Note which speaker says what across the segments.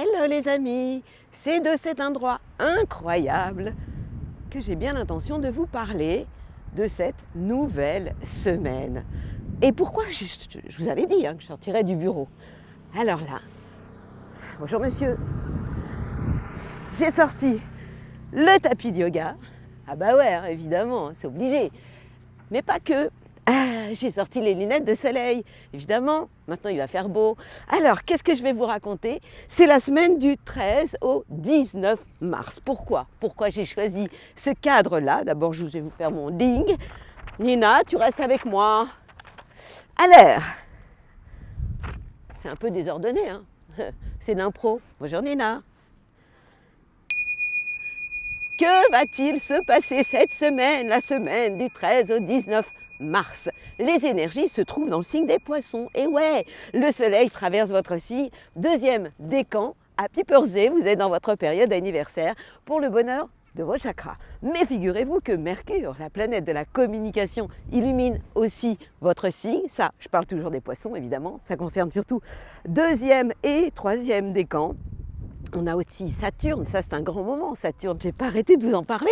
Speaker 1: Hello les amis, c'est de cet endroit incroyable que j'ai bien l'intention de vous parler de cette nouvelle semaine. Et pourquoi je vous avais dit que je sortirais du bureau. Alors là, bonjour monsieur, j'ai sorti le tapis de yoga. Ah bah ouais, évidemment, c'est obligé. Mais pas que. J'ai sorti les lunettes de soleil, évidemment, maintenant il va faire beau. Alors, qu'est-ce que je vais vous raconter? C'est la semaine du 13 au 19 mars. Pourquoi j'ai choisi ce cadre-là? D'abord, je vais vous faire mon ding. Nina, tu restes avec moi. Alors, c'est un peu désordonné, hein. C'est l'impro. Bonjour Nina. Que va-t-il se passer cette semaine, la semaine du 13 au 19 mars? Les énergies se trouvent dans le signe des poissons. Et ouais, le soleil traverse votre signe. Deuxième décan, happy birthday, vous êtes dans votre période anniversaire pour le bonheur de vos chakras. Mais figurez-vous que Mercure, la planète de la communication, illumine aussi votre signe. Ça, je parle toujours des poissons, évidemment. Ça concerne surtout deuxième et troisième décan. On a aussi Saturne, ça c'est un grand moment, Saturne, j'ai pas arrêté de vous en parler,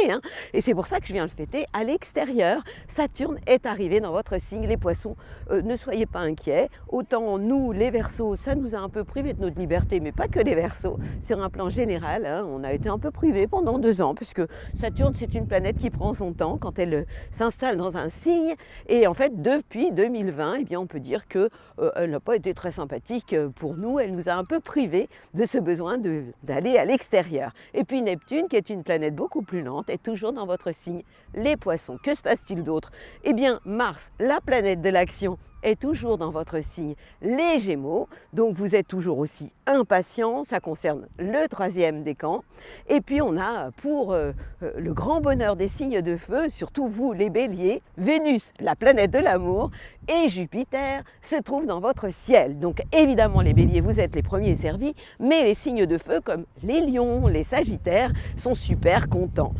Speaker 1: et c'est pour ça que je viens le fêter à l'extérieur. Saturne est arrivé dans votre signe, les poissons, ne soyez pas inquiets, autant nous les Verseaux, ça nous a un peu privés de notre liberté, mais pas que les Verseaux, sur un plan général, on a été un peu privés pendant 2 ans, puisque Saturne c'est une planète qui prend son temps quand elle s'installe dans un signe, et en fait depuis 2020, eh bien, on peut dire que elle n'a pas été très sympathique pour nous, elle nous a un peu privés de ce besoin d'aller à l'extérieur. Et puis Neptune, qui est une planète beaucoup plus lente, est toujours dans votre signe, les poissons. Que se passe-t-il d'autre? Eh bien, Mars, la planète de l'action, est toujours dans votre signe, les Gémeaux, donc vous êtes toujours aussi impatient, ça concerne le troisième décan. Et puis on a pour le grand bonheur des signes de feu, surtout vous les Béliers, Vénus, la planète de l'amour, et Jupiter se trouvent dans votre ciel. Donc évidemment les Béliers, vous êtes les premiers servis, mais les signes de feu comme les Lions, les Sagittaires sont super contents.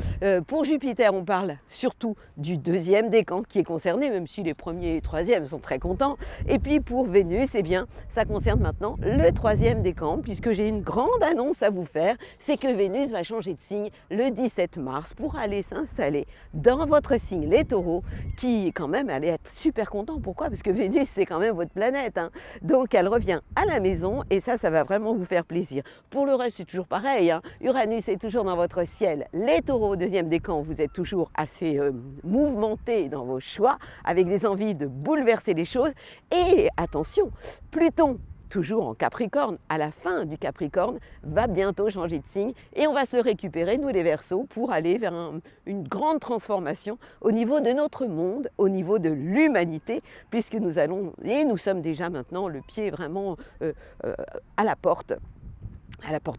Speaker 1: Pour Jupiter, on parle surtout du deuxième décan qui est concerné, même si les premiers et troisièmes sont très contents. Et puis pour Vénus, eh bien, ça concerne maintenant le troisième décan, puisque j'ai une grande annonce à vous faire, c'est que Vénus va changer de signe le 17 mars pour aller s'installer dans votre signe, les Taureaux, qui quand même allait être super content. Pourquoi? Parce que Vénus, c'est quand même votre planète, donc elle revient à la maison et ça va vraiment vous faire plaisir. Pour le reste, c'est toujours pareil, Uranus est toujours dans votre ciel, les Taureaux, deuxième décan, vous êtes toujours assez mouvementés dans vos choix, avec des envies de bouleverser les choses. Et attention, Pluton, toujours en Capricorne, à la fin du Capricorne, va bientôt changer de signe et on va se le récupérer, nous les Verseaux, pour aller vers une grande transformation au niveau de notre monde, au niveau de l'humanité, puisque nous allons, et nous sommes déjà maintenant le pied vraiment à la porte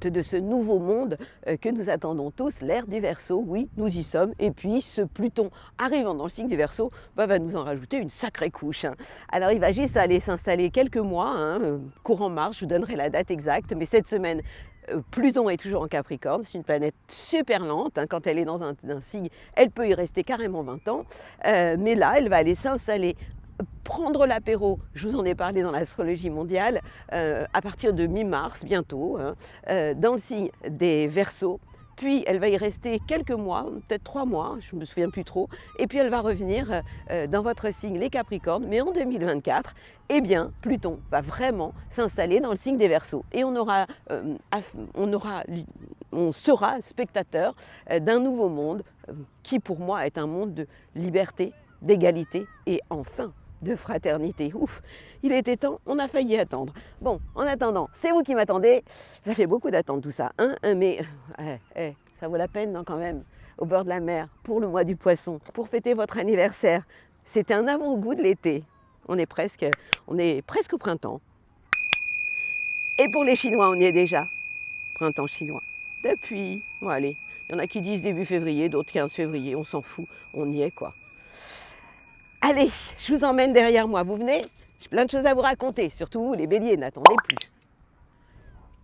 Speaker 1: de ce nouveau monde que nous attendons tous, l'ère du Verseau. Oui, nous y sommes. Et puis, ce Pluton arrivant dans le signe du Verseau va nous en rajouter une sacrée couche. Alors, il va juste aller s'installer quelques mois, courant mars, je vous donnerai la date exacte, mais cette semaine, Pluton est toujours en Capricorne, c'est une planète super lente, quand elle est dans un signe, elle peut y rester carrément 20 ans, mais là, elle va aller s'installer, prendre l'apéro, je vous en ai parlé dans l'astrologie mondiale, à partir de mi-mars, bientôt, dans le signe des Verseaux. Puis elle va y rester quelques mois, peut-être 3 mois, je ne me souviens plus trop, et puis elle va revenir dans votre signe, les Capricornes, mais en 2024, eh bien, Pluton va vraiment s'installer dans le signe des Verseaux. Et on sera spectateur d'un nouveau monde qui, pour moi, est un monde de liberté, d'égalité et enfin de fraternité. Ouf, il était temps, on a failli attendre. Bon, en attendant, c'est vous qui m'attendez. Ça fait beaucoup d'attendre tout ça, mais ça vaut la peine, non, quand même, au bord de la mer, pour le mois du poisson, pour fêter votre anniversaire. C'était un avant-goût de l'été. On est presque au printemps. Et pour les Chinois, on y est déjà. Printemps chinois. Depuis, bon allez, il y en a qui disent début février, d'autres 15 février, on s'en fout, on y est quoi. Allez, je vous emmène derrière moi, vous venez? J'ai plein de choses à vous raconter, surtout vous les Béliers, n'attendez plus.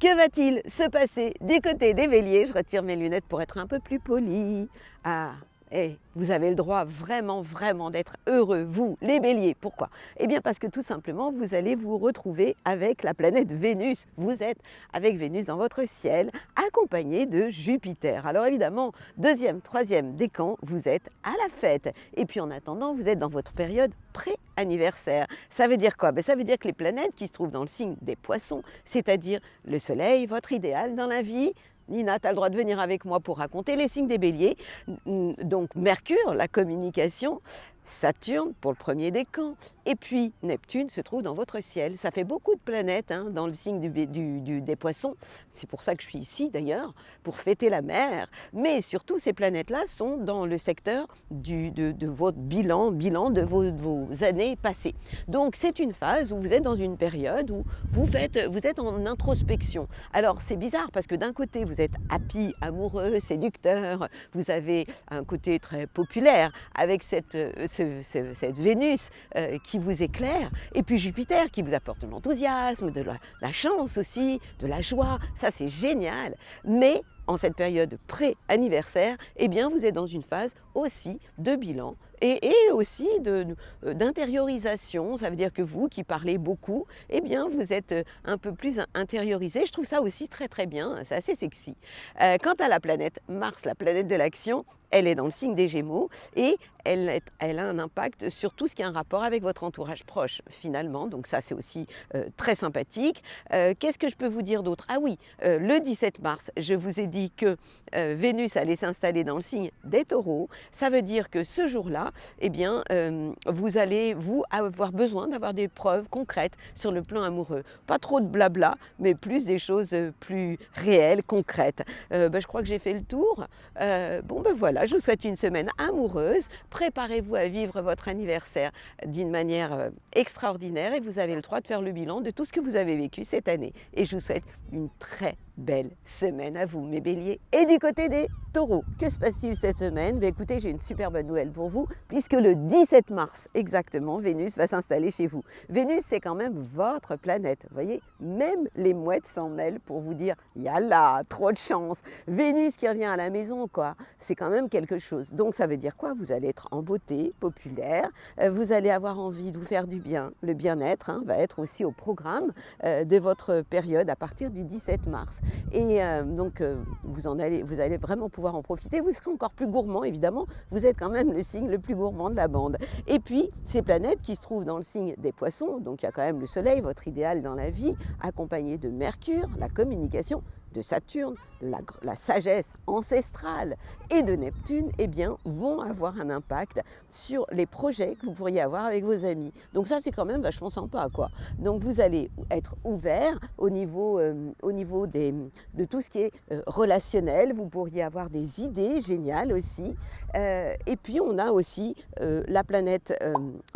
Speaker 1: Que va-t-il se passer du côté des Béliers? Je retire mes lunettes pour être un peu plus polie. Ah, Et vous avez le droit vraiment d'être heureux, vous, les béliers. Pourquoi? Eh bien parce que tout simplement, vous allez vous retrouver avec la planète Vénus. Vous êtes avec Vénus dans votre ciel, accompagné de Jupiter. Alors évidemment, deuxième, troisième décan, vous êtes à la fête. Et puis en attendant, vous êtes dans votre période pré-anniversaire. Ça veut dire quoi? Ça veut dire que les planètes qui se trouvent dans le signe des Poissons, c'est-à-dire le Soleil, votre idéal dans la vie. Nina, tu as le droit de venir avec moi pour raconter les signes des béliers. Donc Mercure, la communication, Saturne pour le premier décan, et puis Neptune se trouve dans votre ciel. Ça fait beaucoup de planètes dans le signe des Poissons. C'est pour ça que je suis ici d'ailleurs, pour fêter la mer. Mais surtout, ces planètes-là sont dans le secteur de votre bilan de vos années passées. Donc c'est une phase où vous êtes dans une période où vous êtes en introspection. Alors c'est bizarre parce que d'un côté, vous êtes happy, amoureux, séducteur, vous avez un côté très populaire avec cette Vénus qui vous éclaire, et puis Jupiter qui vous apporte de l'enthousiasme, de la chance aussi, de la joie, ça c'est génial. Mais en cette période pré-anniversaire, eh bien vous êtes dans une phase aussi de bilan et aussi d'intériorisation. Ça veut dire que vous qui parlez beaucoup, eh bien vous êtes un peu plus intériorisé. Je trouve ça aussi très bien, c'est assez sexy. Quant à la planète Mars, la planète de l'action, elle est dans le signe des Gémeaux et elle a un impact sur tout ce qui a un rapport avec votre entourage proche finalement. Donc ça c'est aussi très sympathique. Qu'est-ce que je peux vous dire d'autre? Ah oui, le 17 mars, je vous ai dit que Vénus allait s'installer dans le signe des Taureaux. Ça veut dire que ce jour-là, eh bien, vous allez avoir besoin d'avoir des preuves concrètes sur le plan amoureux. Pas trop de blabla, mais plus des choses plus réelles, concrètes. Je crois que j'ai fait le tour. Voilà, je vous souhaite une semaine amoureuse. Préparez-vous à vivre votre anniversaire d'une manière extraordinaire et vous avez le droit de faire le bilan de tout ce que vous avez vécu cette année. Et je vous souhaite une très belle semaine à vous, mes béliers. Et du côté des taureaux, que se passe-t-il cette semaine? Écoutez, j'ai une super bonne nouvelle pour vous, puisque le 17 mars, exactement, Vénus va s'installer chez vous. Vénus, c'est quand même votre planète. Vous voyez, même les mouettes s'en mêlent pour vous dire, yalla, trop de chance. Vénus qui revient à la maison, quoi. C'est quand même quelque chose. Donc ça veut dire quoi? Vous allez être en beauté, populaire, vous allez avoir envie de vous faire du bien. Le bien-être va être aussi au programme de votre période à partir du 17 mars. Et vous allez vraiment pouvoir en profiter. Vous serez encore plus gourmand, évidemment. Vous êtes quand même le signe le plus gourmand de la bande. Et puis, ces planètes qui se trouvent dans le signe des Poissons, donc il y a quand même le Soleil, votre idéal dans la vie, accompagné de Mercure, la communication, de Saturne, la sagesse ancestrale et de Neptune, eh bien, vont avoir un impact sur les projets que vous pourriez avoir avec vos amis. Donc ça, c'est quand même vachement sympa, quoi. Donc vous allez être ouvert au niveau de tout ce qui est relationnel. Vous pourriez avoir des idées géniales aussi. Et puis, on a aussi la planète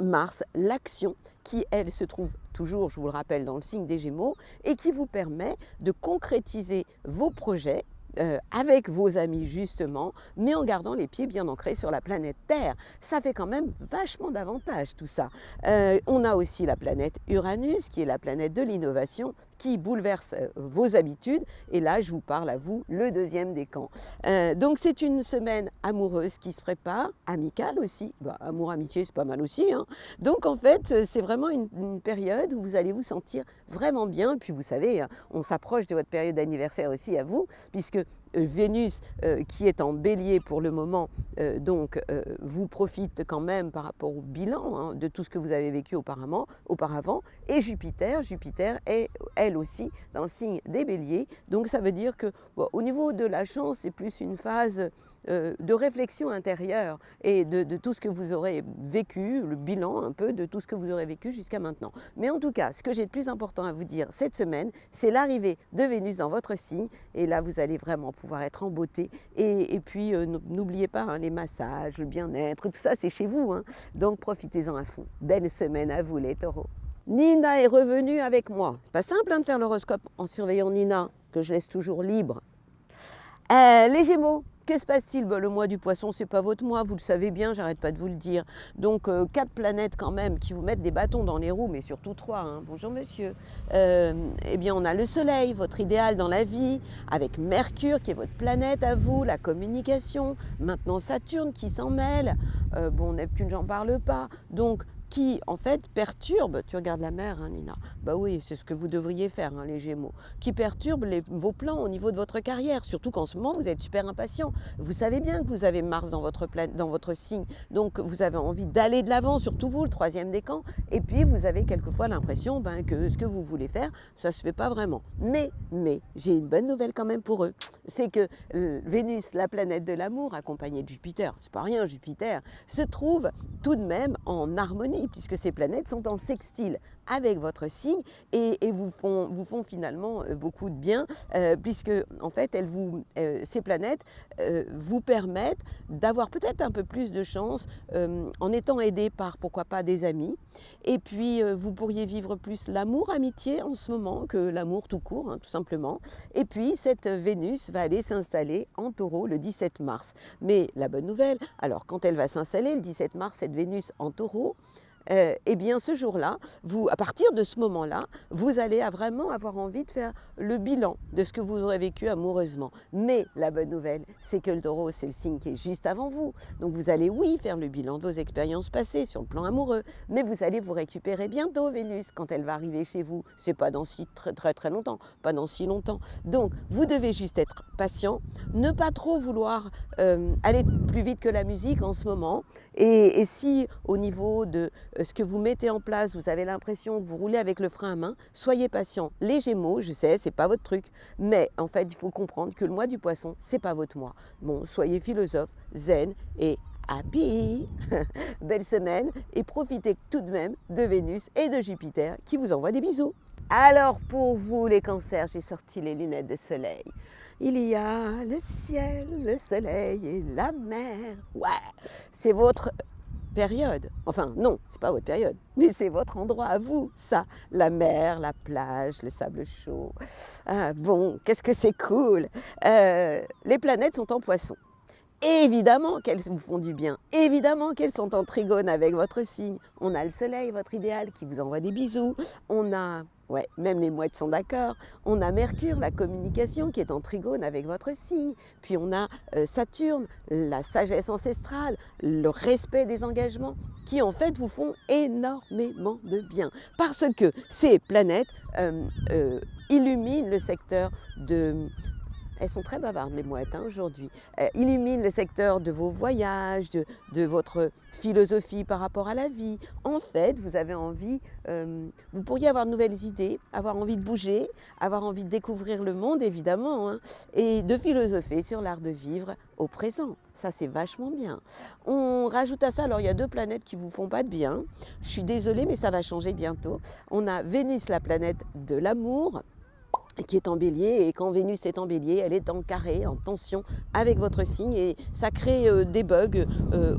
Speaker 1: Mars, l'action, qui, elle, se trouve toujours, je vous le rappelle, dans le signe des Gémeaux, et qui vous permet de concrétiser vos projets avec vos amis justement, mais en gardant les pieds bien ancrés sur la planète Terre. Ça fait quand même vachement d'avantages tout ça. On a aussi la planète Uranus, qui est la planète de l'innovation, qui bouleverse vos habitudes. Et là, je vous parle à vous, le deuxième décan. Donc c'est une semaine amoureuse qui se prépare, amicale aussi. Amour, amitié, c'est pas mal aussi. Donc en fait, c'est vraiment une période où vous allez vous sentir vraiment bien. Et puis vous savez, on s'approche de votre période d'anniversaire aussi à vous, puisque Vénus, qui est en bélier pour le moment, vous profite quand même par rapport au bilan de tout ce que vous avez vécu auparavant. Et Jupiter est elle aussi dans le signe des béliers. Donc ça veut dire que au niveau de la chance, c'est plus une phase de réflexion intérieure et de tout ce que vous aurez vécu, le bilan un peu de tout ce que vous aurez vécu jusqu'à maintenant. Mais en tout cas, ce que j'ai de plus important à vous dire cette semaine, c'est l'arrivée de Vénus dans votre signe. Et là, vous allez vraiment pouvoir être en beauté. Et puis, n'oubliez pas les massages, le bien-être, tout ça, c'est chez vous. Donc, profitez-en à fond. Belle semaine à vous, les taureaux. Nina est revenue avec moi. C'est pas simple de faire l'horoscope en surveillant Nina, que je laisse toujours libre. Les Gémeaux, Que se passe-t-il? Le mois du poisson, c'est pas votre mois, vous le savez bien, j'arrête pas de vous le dire. Donc 4 planètes quand même qui vous mettent des bâtons dans les roues, mais surtout 3, hein. Bonjour monsieur. Eh bien on a le soleil, votre idéal dans la vie, avec Mercure qui est votre planète à vous, la communication, maintenant Saturne qui s'en mêle, bon Neptune j'en parle pas, donc qui en fait perturbe, tu regardes la mer hein, Nina, bah oui c'est ce que vous devriez faire hein, les Gémeaux, qui perturbe vos plans au niveau de votre carrière, surtout qu'en ce moment vous êtes super impatient, vous savez bien que vous avez Mars dans votre signe, donc vous avez envie d'aller de l'avant, surtout vous le 3e décan, et puis vous avez quelquefois l'impression que ce que vous voulez faire, ça se fait pas vraiment. Mais j'ai une bonne nouvelle quand même pour eux, c'est que Vénus, la planète de l'amour, accompagnée de Jupiter, c'est pas rien Jupiter, se trouve tout de même en harmonie, puisque ces planètes sont en sextile avec votre signe et vous font finalement beaucoup de bien, puisque en fait ces planètes vous permettent d'avoir peut-être un peu plus de chance en étant aidé par pourquoi pas des amis, et puis vous pourriez vivre plus l'amour amitié en ce moment que l'amour tout court hein, tout simplement, et puis cette Vénus va aller s'installer en Taureau le 17 mars. Mais la bonne nouvelle, alors quand elle va s'installer le 17 mars, cette Vénus en Taureau, eh bien ce jour-là, à partir de ce moment-là, vous allez vraiment avoir envie de faire le bilan de ce que vous aurez vécu amoureusement. Mais la bonne nouvelle, c'est que le Taureau, c'est le signe qui est juste avant vous. Donc vous allez, oui, faire le bilan de vos expériences passées sur le plan amoureux, mais vous allez vous récupérer bientôt, Vénus, quand elle va arriver chez vous. C'est pas dans si très longtemps, pas dans si longtemps. Donc vous devez juste être patient, ne pas trop vouloir aller plus vite que la musique en ce moment. Et si au niveau de ce que vous mettez en place, vous avez l'impression que vous roulez avec le frein à main, soyez patient. Les Gémeaux, je sais, c'est pas votre truc, mais en fait, il faut comprendre que le mois du Poisson, c'est pas votre mois. Bon, soyez philosophe, zen et happy. Belle semaine et profitez tout de même de Vénus et de Jupiter qui vous envoient des bisous. Alors pour vous les cancers, j'ai sorti les lunettes de soleil. Il y a le ciel, le soleil et la mer. Ouais, c'est votre période. Enfin non, c'est pas votre période, mais c'est votre endroit à vous, ça. La mer, la plage, le sable chaud. Ah, bon, qu'est-ce que c'est cool. Les planètes sont en Poisson. Évidemment qu'elles vous font du bien, évidemment qu'elles sont en trigone avec votre signe. On a le soleil, votre idéal, qui vous envoie des bisous. On a, ouais, même les mouettes sont d'accord. On a Mercure, la communication, qui est en trigone avec votre signe. Puis on a Saturne, la sagesse ancestrale, le respect des engagements, qui en fait vous font énormément de bien. Parce que ces planètes illuminent le secteur de... Elles sont très bavardes les mouettes hein, aujourd'hui. Illuminent le secteur de vos voyages, de votre philosophie par rapport à la vie. En fait, vous avez envie, vous pourriez avoir de nouvelles idées, avoir envie de bouger, avoir envie de découvrir le monde évidemment, hein, et de philosopher sur l'art de vivre au présent. Ça c'est vachement bien. On rajoute à ça, alors il y a 2 planètes qui vous font pas de bien. Je suis désolée mais ça va changer bientôt. On a Vénus, la planète de l'amour, qui est en bélier, et quand Vénus est en bélier, elle est en carré, en tension avec votre signe, et ça crée des bugs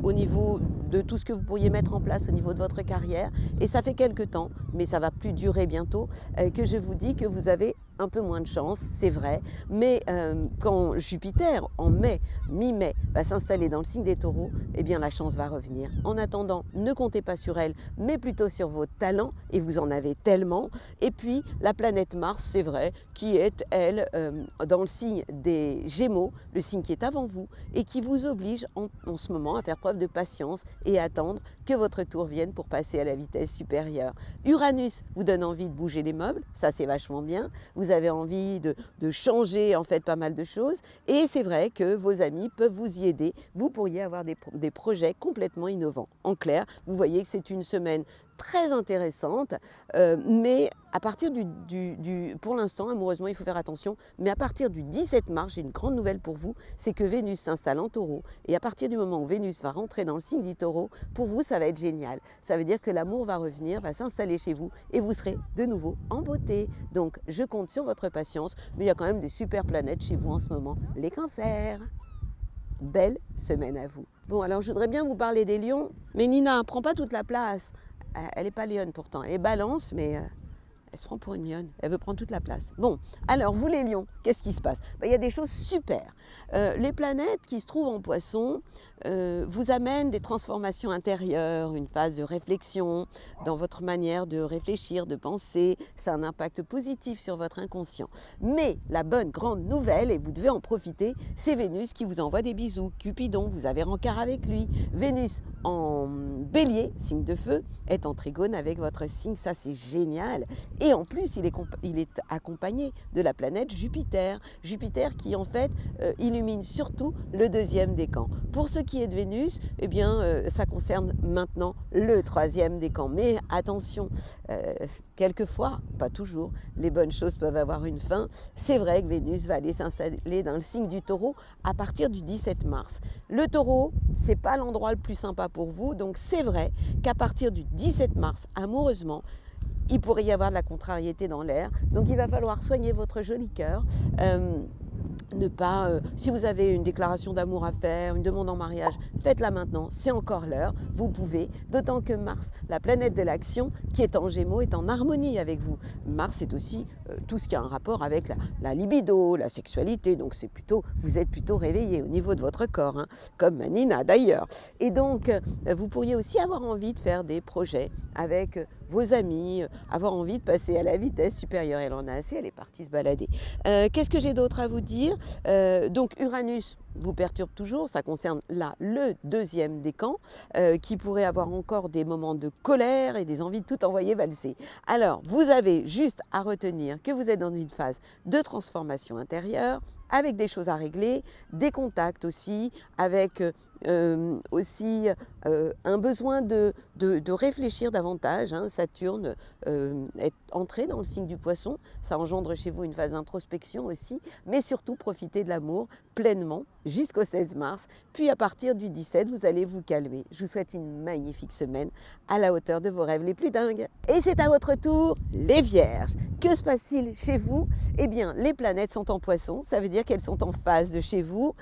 Speaker 1: au niveau de tout ce que vous pourriez mettre en place au niveau de votre carrière, et ça fait quelques temps, mais ça va plus durer bientôt, que je vous dis que vous avez un peu moins de chance, c'est vrai, mais quand Jupiter, en mai, mi-mai, va s'installer dans le signe des Taureaux, eh bien la chance va revenir. En attendant, ne comptez pas sur elle, mais plutôt sur vos talents, et vous en avez tellement. Et puis, la planète Mars, c'est vrai, qui est, elle, dans le signe des Gémeaux, le signe qui est avant vous, et qui vous oblige en ce moment à faire preuve de patience et attendre que votre tour vienne pour passer à la vitesse supérieure. Uranus vous donne envie de bouger les meubles, ça c'est vachement bien. Vous avez envie de changer en fait pas mal de choses, et c'est vrai que vos amis peuvent vous y aider. Vous pourriez avoir des projets complètement innovants. En clair, vous voyez que c'est une semaine très intéressante, mais à partir pour l'instant, amoureusement, il faut faire attention, mais à partir du 17 mars, j'ai une grande nouvelle pour vous, c'est que Vénus s'installe en Taureau, et à partir du moment où Vénus va rentrer dans le signe du Taureau, pour vous, ça va être génial. Ça veut dire que l'amour va revenir, va s'installer chez vous, et vous serez de nouveau en beauté. Donc, je compte sur votre patience, mais il y a quand même des super planètes chez vous en ce moment, les cancers. Belle semaine à vous. Bon, alors je voudrais bien vous parler des lions, mais Nina, prends pas toute la place. Elle n'est pas lionne pourtant, elle est balance, mais Elle se prend pour une lionne, elle veut prendre toute la place. Bon, alors vous les lions, qu'est-ce qui se passe? Il y a des choses super. Les planètes qui se trouvent en poisson vous amènent des transformations intérieures, une phase de réflexion dans votre manière de réfléchir, de penser. Ça a un impact positif sur votre inconscient. Mais la bonne grande nouvelle, et vous devez en profiter, c'est Vénus qui vous envoie des bisous. Cupidon, vous avez rencard avec lui. Vénus en bélier, signe de feu, est en trigone avec votre signe, ça c'est génial. Et en plus, il est accompagné de la planète Jupiter. Jupiter qui en fait illumine surtout le deuxième décan. Pour ce qui est de Vénus, eh bien, ça concerne maintenant le troisième décan. Mais attention, quelquefois, pas toujours, les bonnes choses peuvent avoir une fin. C'est vrai que Vénus va aller s'installer dans le signe du Taureau à partir du 17 mars. Le Taureau, c'est pas l'endroit le plus sympa pour vous, donc c'est vrai qu'à partir du 17 mars, amoureusement, il pourrait y avoir de la contrariété dans l'air. Donc il va falloir soigner votre joli cœur. Ne pas, si vous avez une déclaration d'amour à faire, une demande en mariage, faites-la maintenant, c'est encore l'heure, vous pouvez, d'autant que Mars, la planète de l'action, qui est en Gémeaux, est en harmonie avec vous. Mars est aussi tout ce qui a un rapport avec la libido, la sexualité, donc c'est plutôt, vous êtes plutôt réveillé au niveau de votre corps, hein, comme Nina d'ailleurs. Et donc, vous pourriez aussi avoir envie de faire des projets avec vos amis, avoir envie de passer à la vitesse supérieure. Elle en a assez, elle est partie se balader. Qu'est-ce que j'ai d'autre à vous dire? Donc Uranus vous perturbe toujours, ça concerne là le deuxième décan, qui pourrait avoir encore des moments de colère et des envies de tout envoyer valser. Alors, vous avez juste à retenir que vous êtes dans une phase de transformation intérieure, avec des choses à régler, des contacts aussi, avec aussi un besoin de réfléchir davantage. Hein. Saturne est entré dans le signe du Poisson, ça engendre chez vous une phase d'introspection aussi, mais surtout profitez de l'amour pleinement jusqu'au 16 mars, puis à partir du 17, vous allez vous calmer. Je vous souhaite une magnifique semaine à la hauteur de vos rêves les plus dingues. Et c'est à votre tour, les Vierges. Que se passe-t-il chez vous? Eh bien, les planètes sont en Poisson, ça veut dire qu'elles sont en phase de chez vous,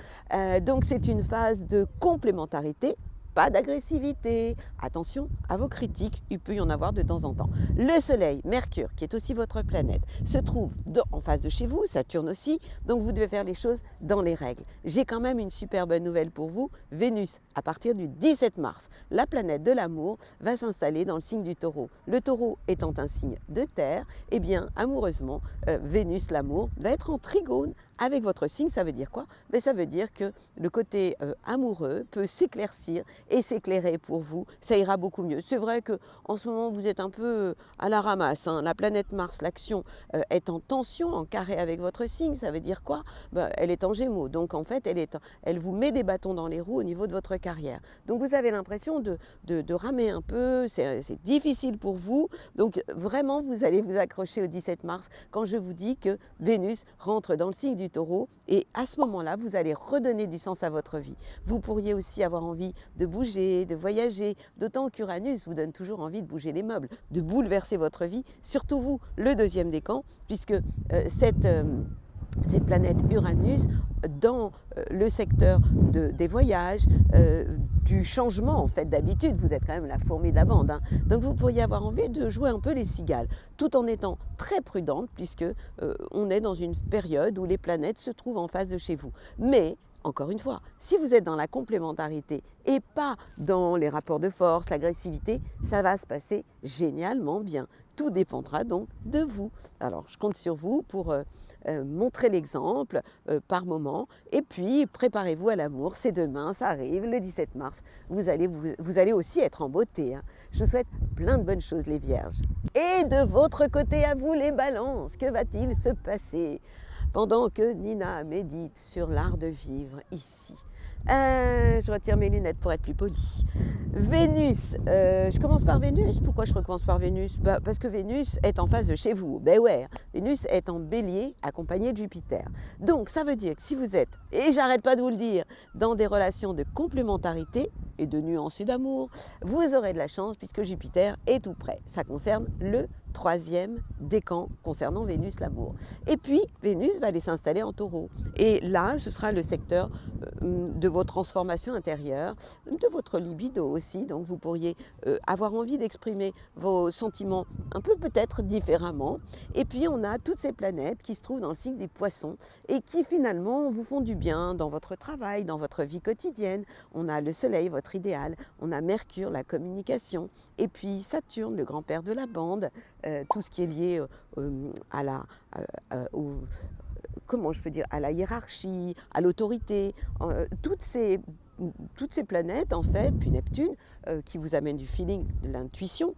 Speaker 1: donc c'est une phase de complémentarité. Pas d'agressivité, attention à vos critiques, il peut y en avoir de temps en temps. Le Soleil, Mercure, qui est aussi votre planète, se trouve en face de chez vous, Saturne aussi, donc vous devez faire les choses dans les règles. J'ai quand même une super bonne nouvelle pour vous, Vénus, à partir du 17 mars, la planète de l'amour va s'installer dans le signe du Taureau. Le Taureau étant un signe de terre, eh bien, amoureusement, Vénus, l'amour, va être en trigone avec votre signe. Ça veut dire quoi? Mais ça veut dire que le côté amoureux peut s'éclaircir et s'éclairer pour vous, ça ira beaucoup mieux. C'est vrai qu'en ce moment, vous êtes un peu à la ramasse. Hein. La planète Mars, l'action, est en tension, en carré avec votre signe. Ça veut dire quoi? Elle est en Gémeaux. Donc, en fait, elle vous met des bâtons dans les roues au niveau de votre carrière. Donc, vous avez l'impression de ramer un peu. C'est difficile pour vous. Donc, vraiment, vous allez vous accrocher au 17 mars quand je vous dis que Vénus rentre dans le signe du Taureau. Et à ce moment-là, vous allez redonner du sens à votre vie. Vous pourriez aussi avoir envie de bouger, de voyager, d'autant qu'Uranus vous donne toujours envie de bouger les meubles, de bouleverser votre vie, surtout vous, le deuxième décan, puisque cette planète Uranus, dans le secteur des voyages, du changement en fait d'habitude, vous êtes quand même la fourmi de la bande, hein. Donc vous pourriez avoir envie de jouer un peu les cigales, tout en étant très prudente, puisque on est dans une période où les planètes se trouvent en face de chez vous. Mais encore une fois, si vous êtes dans la complémentarité et pas dans les rapports de force, l'agressivité, ça va se passer génialement bien. Tout dépendra donc de vous. Alors, je compte sur vous pour montrer l'exemple par moment. Et puis, préparez-vous à l'amour. C'est demain, ça arrive, le 17 mars. Vous allez aussi être en beauté. Hein. Je vous souhaite plein de bonnes choses, les Vierges. Et de votre côté, à vous, les Balances, que va-t-il se passer pendant que Nina médite sur l'art de vivre ici? Je retire mes lunettes pour être plus polie. Vénus, je commence par Vénus. Pourquoi je recommence par Vénus? Parce que Vénus est en face de chez vous. Ben ouais, Vénus est en bélier accompagnée de Jupiter. Donc ça veut dire que si vous êtes, et j'arrête pas de vous le dire, dans des relations de complémentarité et de nuances et d'amour, vous aurez de la chance puisque Jupiter est tout près. Ça concerne le troisième décan concernant Vénus l'amour. Et puis Vénus va aller s'installer en Taureau. Et là, ce sera le secteur de vos transformations intérieures, de votre libido aussi. Donc vous pourriez avoir envie d'exprimer vos sentiments un peu peut-être différemment. Et puis on a toutes ces planètes qui se trouvent dans le signe des Poissons et qui finalement vous font du bien dans votre travail, dans votre vie quotidienne. On a le Soleil, votre idéal, on a Mercure, la communication, et puis Saturne, le grand-père de la bande, tout ce qui est lié à la, au, comment je peux dire, à la hiérarchie, à l'autorité, toutes ces planètes en fait, puis Neptune, qui vous amène du feeling, de l'intuition,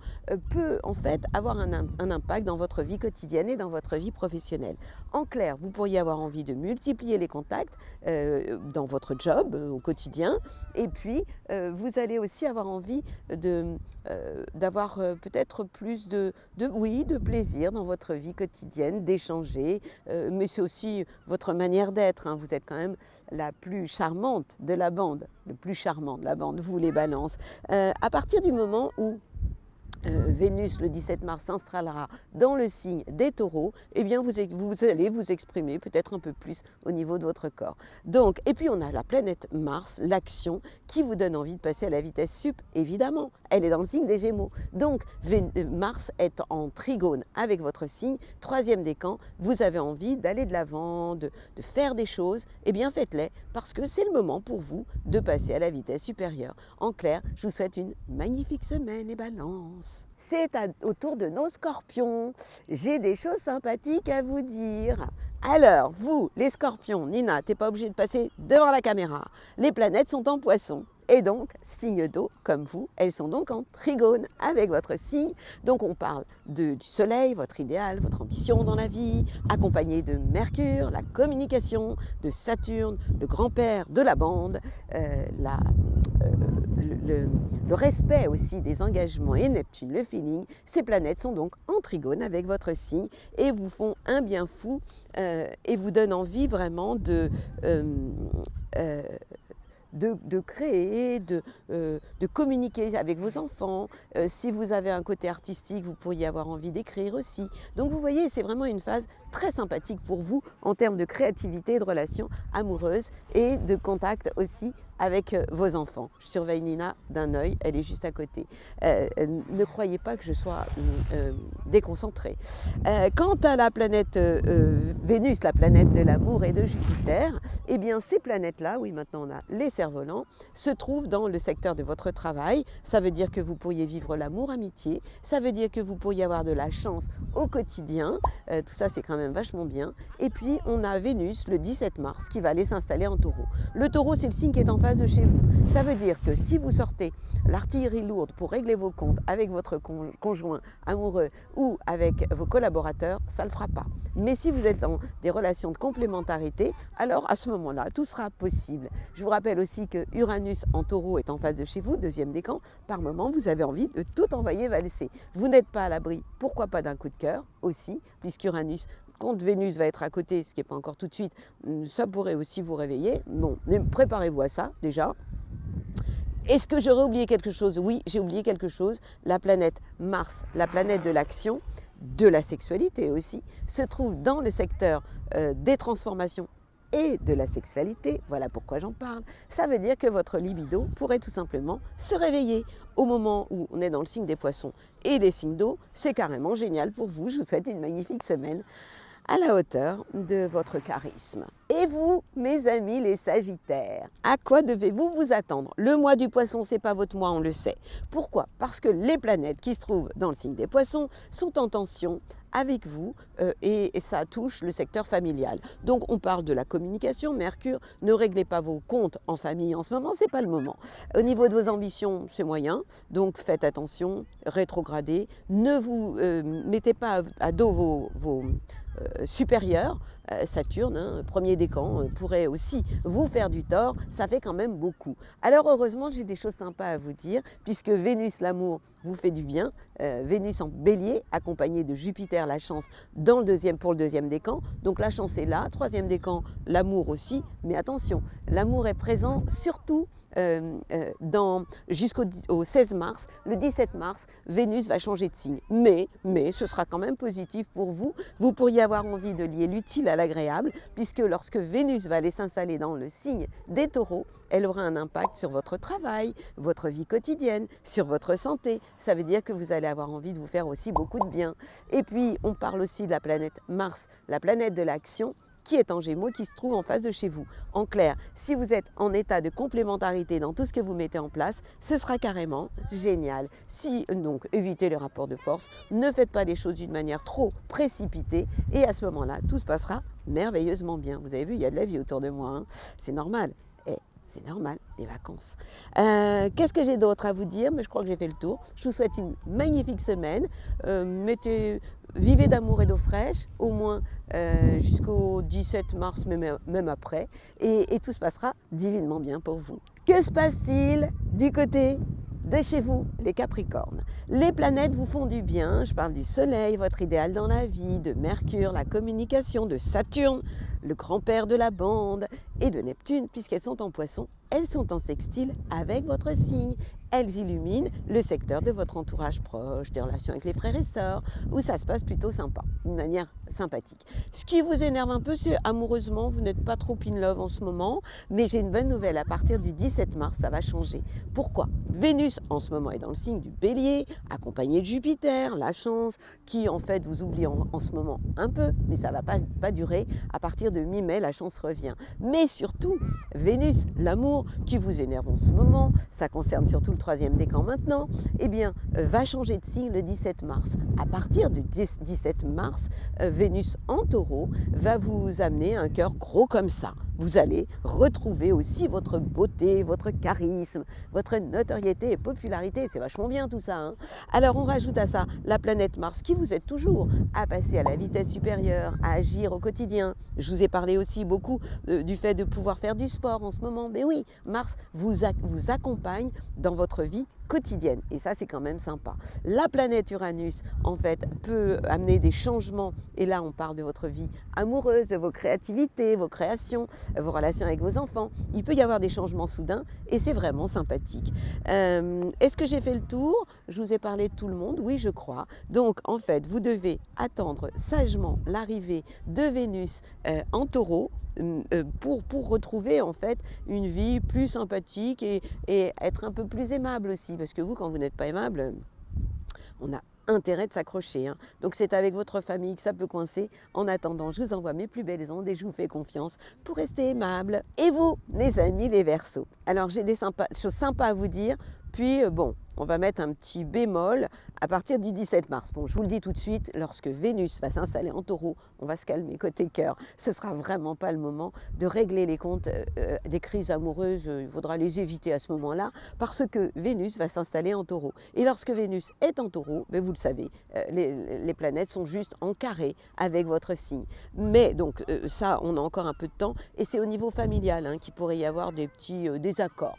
Speaker 1: peut en fait avoir un impact dans votre vie quotidienne et dans votre vie professionnelle. En clair, vous pourriez avoir envie de multiplier les contacts dans votre job au quotidien, et puis vous allez aussi avoir envie d'avoir peut-être plus de plaisir dans votre vie quotidienne, d'échanger, mais c'est aussi votre manière d'être, hein. Vous êtes quand même la plus charmante de la bande, le plus charmant de la bande, vous les balances. À partir du moment où Vénus, le 17 mars, s'installera dans le signe des Taureaux, eh bien vous allez vous exprimer peut-être un peu plus au niveau de votre corps. Donc, et puis on a la planète Mars, l'action, qui vous donne envie de passer à la vitesse sup, évidemment. Elle est dans le signe des Gémeaux. Donc, Mars est en trigone avec votre signe, troisième décan, vous avez envie d'aller de l'avant, de faire des choses, eh bien faites-les, parce que c'est le moment pour vous de passer à la vitesse supérieure. En clair, je vous souhaite une magnifique semaine, les balances. C'est au tour de nos scorpions. J'ai des choses sympathiques à vous dire. Alors, vous, les scorpions, Nina, t'es pas obligée de passer devant la caméra. Les planètes sont en Poissons. Et donc, signe d'eau, comme vous, elles sont donc en trigone avec votre signe. Donc on parle du soleil, votre idéal, votre ambition dans la vie, accompagné de Mercure, la communication, de Saturne, le grand-père de la bande, le respect aussi des engagements et Neptune, le feeling. Ces planètes sont donc en trigone avec votre signe et vous font un bien fou et vous donnent envie vraiment de créer, de communiquer avec vos enfants. Si vous avez un côté artistique, vous pourriez avoir envie d'écrire aussi. Donc vous voyez, c'est vraiment une phase très sympathique pour vous en termes de créativité, de relations amoureuses et de contact aussi avec vos enfants. Je surveille Nina d'un œil, elle est juste à côté. Ne croyez pas que je sois déconcentrée. Quant à la planète Vénus, la planète de l'amour et de Jupiter, eh bien ces planètes-là, oui maintenant on a les cerfs-volants, se trouvent dans le secteur de votre travail. Ça veut dire que vous pourriez vivre l'amour-amitié, ça veut dire que vous pourriez avoir de la chance au quotidien, tout ça c'est quand même vachement bien. Et puis on a Vénus le 17 mars qui va aller s'installer en Taureau. Le Taureau c'est le signe qui est en face de chez vous. Ça veut dire que si vous sortez l'artillerie lourde pour régler vos comptes avec votre conjoint amoureux ou avec vos collaborateurs, ça ne le fera pas. Mais si vous êtes dans des relations de complémentarité, alors à ce moment-là, tout sera possible. Je vous rappelle aussi que Uranus en Taureau est en face de chez vous, deuxième décan. Par moment, vous avez envie de tout envoyer valser. Vous n'êtes pas à l'abri, pourquoi pas d'un coup de cœur aussi, puisqu'Uranus, quand Vénus va être à côté, ce qui n'est pas encore tout de suite, ça pourrait aussi vous réveiller. Bon, préparez-vous à ça déjà. Est-ce que j'aurais oublié quelque chose? Oui, j'ai oublié quelque chose. La planète Mars, la planète de l'action, de la sexualité aussi, se trouve dans le secteur des transformations et de la sexualité. Voilà pourquoi j'en parle. Ça veut dire que votre libido pourrait tout simplement se réveiller. Au moment où on est dans le signe des Poissons et des signes d'eau, c'est carrément génial pour vous. Je vous souhaite une magnifique semaine à la hauteur de votre charisme. Et vous, mes amis les Sagittaires, à quoi devez-vous vous attendre? Le mois du Poisson, c'est pas votre mois, on le sait. Pourquoi? Parce que les planètes qui se trouvent dans le signe des Poissons sont en tension avec vous et ça touche le secteur familial. Donc on parle de la communication. Mercure, ne réglez pas vos comptes en famille en ce moment, c'est pas le moment. Au niveau de vos ambitions, c'est moyen, donc faites attention, rétrogradez. Ne vous mettez pas à dos supérieur, Saturne, hein, premier décan, pourrait aussi vous faire du tort, ça fait quand même beaucoup. Alors heureusement, j'ai des choses sympas à vous dire, puisque Vénus, l'amour, vous fait du bien, Vénus en bélier, accompagnée de Jupiter, la chance, pour le deuxième décan, donc la chance est là, troisième décan, l'amour aussi, mais attention, l'amour est présent surtout jusqu'au 16 mars, le 17 mars, Vénus va changer de signe. Mais ce sera quand même positif pour vous. Vous pourriez avoir envie de lier l'utile à l'agréable, puisque lorsque Vénus va aller s'installer dans le signe des taureaux, elle aura un impact sur votre travail, votre vie quotidienne, sur votre santé. Ça veut dire que vous allez avoir envie de vous faire aussi beaucoup de bien. Et puis, on parle aussi de la planète Mars, la planète de l'action, qui est en Gémeaux, qui se trouve en face de chez vous. En clair, si vous êtes en état de complémentarité dans tout ce que vous mettez en place, ce sera carrément génial. Si donc, évitez les rapports de force, ne faites pas les choses d'une manière trop précipitée, et à ce moment-là, tout se passera merveilleusement bien. Vous avez vu, il y a de la vie autour de moi, hein. C'est normal. C'est normal, les vacances. Qu'est-ce que j'ai d'autre à vous dire? Mais je crois que j'ai fait le tour. Je vous souhaite une magnifique semaine. Vivez d'amour et d'eau fraîche, au moins jusqu'au 17 mars, même après. Et tout se passera divinement bien pour vous. Que se passe-t-il du côté de chez vous, les Capricornes? Les planètes vous font du bien. Je parle du Soleil, votre idéal dans la vie, de Mercure, la communication, de Saturne, le grand-père de la bande, et de Neptune, puisqu'elles sont en Poisson. Elles sont en sextile avec votre signe. Elles illuminent le secteur de votre entourage proche, des relations avec les frères et sœurs, où ça se passe plutôt sympa, d'une manière sympathique. Ce qui vous énerve un peu, c'est amoureusement, vous n'êtes pas trop in love en ce moment, mais j'ai une bonne nouvelle, à partir du 17 mars, ça va changer. Pourquoi? Vénus, en ce moment, est dans le signe du Bélier, accompagnée de Jupiter, la chance, qui en fait vous oublie en ce moment un peu, mais ça ne va pas durer. À partir de mi-mai, la chance revient. Mais surtout, Vénus, l'amour, qui vous énerve en ce moment, ça concerne surtout le troisième décan maintenant, eh bien, va changer de signe le 17 mars. À partir du 17 mars, Vénus en Taureau va vous amener un cœur gros comme ça. Vous allez retrouver aussi votre beauté, votre charisme, votre notoriété et popularité. C'est vachement bien tout ça, hein. Alors on rajoute à ça la planète Mars qui vous aide toujours à passer à la vitesse supérieure, à agir au quotidien. Je vous ai parlé aussi beaucoup du fait de pouvoir faire du sport en ce moment. Mais oui, Mars vous accompagne dans votre vie quotidienne. Et ça, c'est quand même sympa. La planète Uranus, en fait, peut amener des changements. Et là, on parle de votre vie amoureuse, de vos créativités, vos créations, vos relations avec vos enfants. Il peut y avoir des changements soudains et c'est vraiment sympathique. Est-ce que j'ai fait le tour? Je vous ai parlé de tout le monde? Oui, je crois. Donc, en fait, vous devez attendre sagement l'arrivée de Vénus en Taureau, pour retrouver en fait une vie plus sympathique et être un peu plus aimable aussi. Parce que vous, quand vous n'êtes pas aimable, on a intérêt de s'accrocher, hein. Donc c'est avec votre famille que ça peut coincer. En attendant, je vous envoie mes plus belles ondes et je vous fais confiance pour rester aimable. Et vous, mes amis les Verseaux, alors j'ai des choses sympas à vous dire. Puis bon, on va mettre un petit bémol à partir du 17 mars. Bon, je vous le dis tout de suite, lorsque Vénus va s'installer en Taureau, on va se calmer côté cœur. Ce ne sera vraiment pas le moment de régler les comptes des crises amoureuses. Il faudra les éviter à ce moment-là parce que Vénus va s'installer en Taureau. Et lorsque Vénus est en Taureau, ben vous le savez, les planètes sont juste en carré avec votre signe. Mais donc ça, on a encore un peu de temps et c'est au niveau familial hein, qu'il pourrait y avoir des petits désaccords.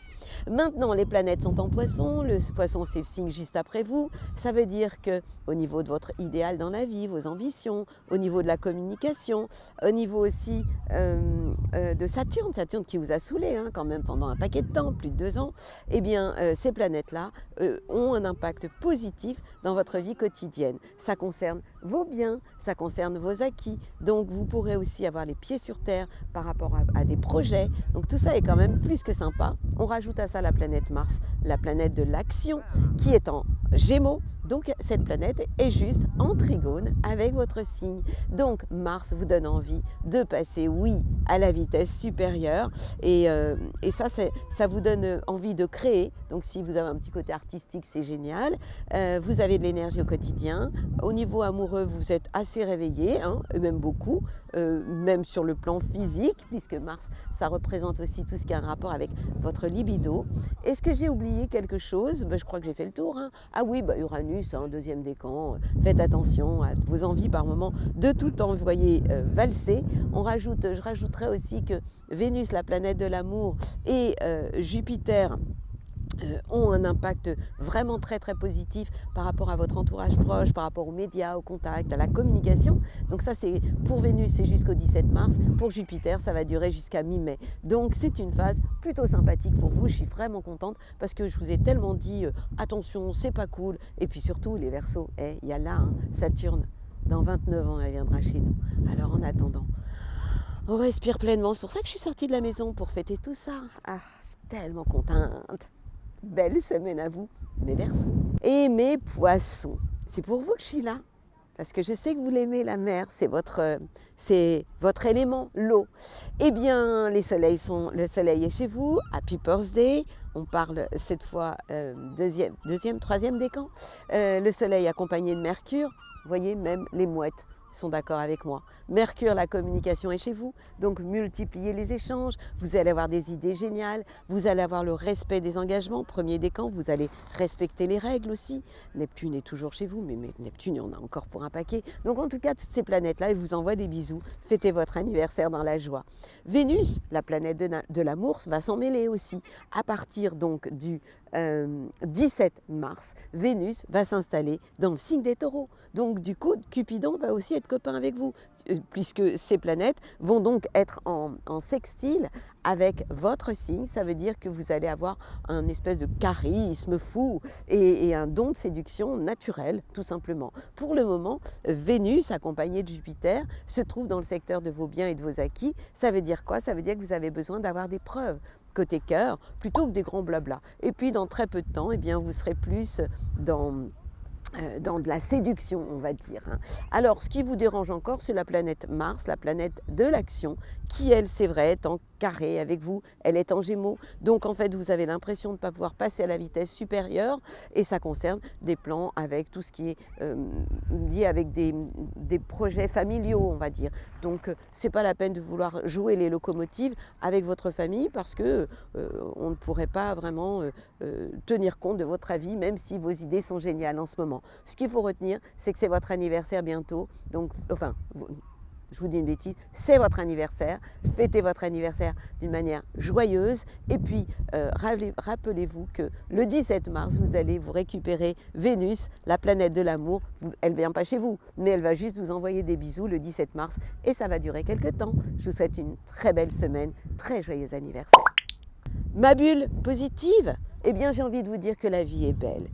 Speaker 1: Maintenant, les planètes sont en Poisson. Le Poisson, c'est le signe juste après vous. Ça veut dire que au niveau de votre idéal dans la vie, vos ambitions, au niveau de la communication, au niveau aussi de Saturne qui vous a saoulé hein, quand même pendant un paquet de temps, plus de 2 ans, eh bien, ces planètes-là ont un impact positif dans votre vie quotidienne. Ça concerne vos biens, ça concerne vos acquis. Donc, vous pourrez aussi avoir les pieds sur terre par rapport à des projets. Donc, tout ça est quand même plus que sympa. On rajoute à ça la planète Mars, la planète de l'action, qui est en Gémeaux. Donc cette planète est juste en trigone avec votre signe. Donc Mars vous donne envie de passer, oui, à la vitesse supérieure. Et ça vous donne envie de créer. Donc si vous avez un petit côté artistique, c'est génial. Vous avez de l'énergie au quotidien. Au niveau amoureux, vous êtes assez réveillé, hein, et même beaucoup, même sur le plan physique, puisque Mars, ça représente aussi tout ce qui a un rapport avec votre libido. Est-ce que j'ai oublié quelque chose? Je crois que j'ai fait le tour, hein. Ah oui, Uranus, Vénus, hein, deuxième décan, faites attention à vos envies par moment de tout envoyer valser. Je rajouterais aussi que Vénus, la planète de l'amour, et Jupiter ont un impact vraiment très très positif par rapport à votre entourage proche, par rapport aux médias, aux contacts, à la communication. Donc ça c'est pour Vénus, c'est jusqu'au 17 mars. Pour Jupiter, ça va durer jusqu'à mi-mai. Donc c'est une phase plutôt sympathique pour vous. Je suis vraiment contente parce que je vous ai tellement dit attention, c'est pas cool. Et puis surtout les Verseaux, il y a là Saturne. Dans 29 ans, elle viendra chez nous. Alors en attendant, on respire pleinement. C'est pour ça que je suis sortie de la maison pour fêter tout ça. Ah, je suis tellement contente. Belle semaine à vous, mes Verseaux. Et mes Poissons, c'est pour vous que je suis là. Parce que je sais que vous l'aimez, la mer, c'est votre élément, l'eau. Eh bien, le soleil est chez vous, Happy Birthday. On parle cette fois troisième décan. Le soleil accompagné de Mercure. Vous voyez, même les mouettes sont d'accord avec moi. Mercure, la communication est chez vous, donc multipliez les échanges, vous allez avoir des idées géniales, vous allez avoir le respect des engagements, premier décan, vous allez respecter les règles aussi. Neptune est toujours chez vous, mais Neptune, il y en a encore pour un paquet. Donc en tout cas, toutes ces planètes-là, elles vous envoient des bisous, fêtez votre anniversaire dans la joie. Vénus, la planète de l'amour, va s'en mêler aussi. À partir donc du 17 mars, Vénus va s'installer dans le signe des Taureaux. Donc du coup, Cupidon va aussi être copain avec vous, puisque ces planètes vont donc être en sextile avec votre signe. Ça veut dire que vous allez avoir un espèce de charisme fou et un don de séduction naturel, tout simplement. Pour le moment, Vénus, accompagnée de Jupiter, se trouve dans le secteur de vos biens et de vos acquis. Ça veut dire quoi? Ça veut dire que vous avez besoin d'avoir des preuves côté cœur, plutôt que des grands blabla. Et puis dans très peu de temps, eh bien, vous serez plus dans de la séduction, on va dire. Alors, ce qui vous dérange encore, c'est la planète Mars, la planète de l'action, qui, elle, c'est vrai, est en carré avec vous, elle est en Gémeaux. Donc, en fait, vous avez l'impression de ne pas pouvoir passer à la vitesse supérieure, et ça concerne des plans avec tout ce qui est lié avec des projets familiaux, on va dire. Donc, c'est pas la peine de vouloir jouer les locomotives avec votre famille, parce que on ne pourrait pas vraiment tenir compte de votre avis, même si vos idées sont géniales en ce moment. Ce qu'il faut retenir, c'est que c'est votre anniversaire bientôt. Donc, enfin, je vous dis une bêtise, c'est votre anniversaire. Fêtez votre anniversaire d'une manière joyeuse. Et puis, rappelez-vous que le 17 mars, vous allez vous récupérer Vénus, la planète de l'amour. Elle ne vient pas chez vous, mais elle va juste vous envoyer des bisous le 17 mars. Et ça va durer quelques temps. Je vous souhaite une très belle semaine. Très joyeux anniversaire. Ma bulle positive, eh bien j'ai envie de vous dire que la vie est belle,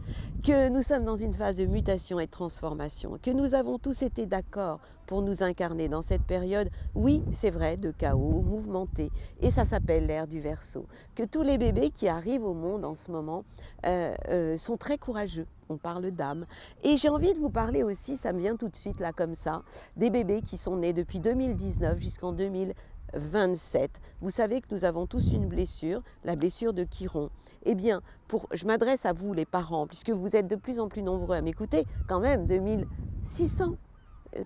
Speaker 1: que nous sommes dans une phase de mutation et de transformation, que nous avons tous été d'accord pour nous incarner dans cette période, oui c'est vrai, de chaos mouvementé, et ça s'appelle l'ère du Verseau, que tous les bébés qui arrivent au monde en ce moment sont très courageux. On parle d'âme. Et j'ai envie de vous parler aussi, ça me vient tout de suite là comme ça, des bébés qui sont nés depuis 2019 jusqu'en 2027. Vous savez que nous avons tous une blessure, la blessure de Chiron. Eh bien, je m'adresse à vous les parents, puisque vous êtes de plus en plus nombreux à m'écouter, quand même 2600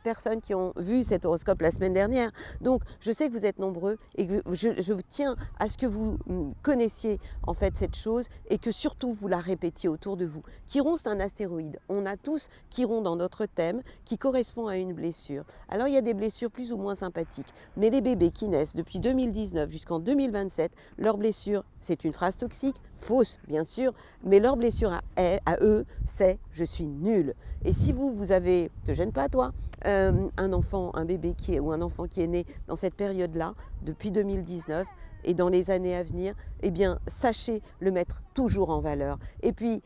Speaker 1: personnes qui ont vu cet horoscope la semaine dernière. Donc, je sais que vous êtes nombreux et que je tiens à ce que vous connaissiez en fait cette chose et que surtout vous la répétiez autour de vous. Chiron, c'est un astéroïde. On a tous Chiron dans notre thème qui correspond à une blessure. Alors, il y a des blessures plus ou moins sympathiques, mais les bébés qui naissent depuis 2019 jusqu'en 2027, leur blessure, c'est une phrase toxique, fausse bien sûr, mais leur blessure à eux, c'est « je suis nul ». Et si vous avez, te gêne pas toi, un enfant, un bébé ou un enfant qui est né dans cette période-là, depuis 2019 et dans les années à venir, eh bien, sachez le mettre toujours en valeur. Et puis,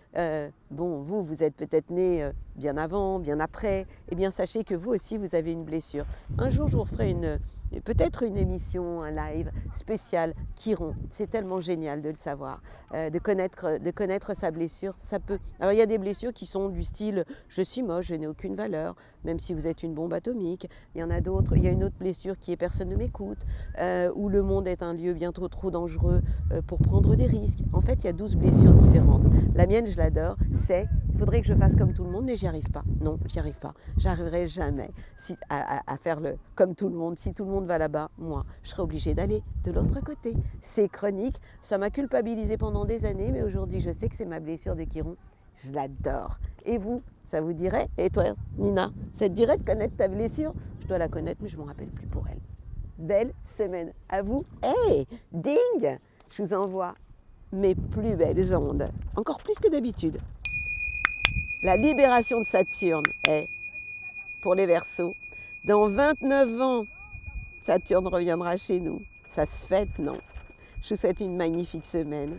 Speaker 1: bon, vous êtes peut-être né bien avant, bien après, eh bien, sachez que vous aussi, vous avez une blessure. Un jour, je vous referai peut-être une émission, un live spécial Chiron. C'est tellement génial de le savoir, de connaître sa blessure. Ça peut. Alors il y a des blessures qui sont du style je suis moche, je n'ai aucune valeur, même si vous êtes une bombe atomique. Il y en a d'autres. Il y a une autre blessure qui est personne ne m'écoute, où le monde est un lieu bientôt trop dangereux pour prendre des risques. En fait, il y a 12 blessures différentes. La mienne, je l'adore. C'est il faudrait que je fasse comme tout le monde, mais j'y arrive pas. Non, j'y arrive pas. J'arriverai jamais à faire comme tout le monde. Si tout le monde va là-bas, moi, je serai obligée d'aller de l'autre côté. C'est chronique. Ça m'a culpabilisée pendant des années, mais aujourd'hui, je sais que c'est ma blessure de Chiron. Je l'adore. Et vous, Ça vous dirait? Et toi, Nina, ça te dirait de connaître ta blessure? Je dois la connaître, mais je ne m'en rappelle plus pour elle. Belle semaine à vous. Hey, ding! Je vous envoie mes plus belles ondes, encore plus que d'habitude. La libération de Saturne est, pour les Verseaux, dans 29 ans, Saturne reviendra chez nous. Ça se fête, non? Je vous souhaite une magnifique semaine.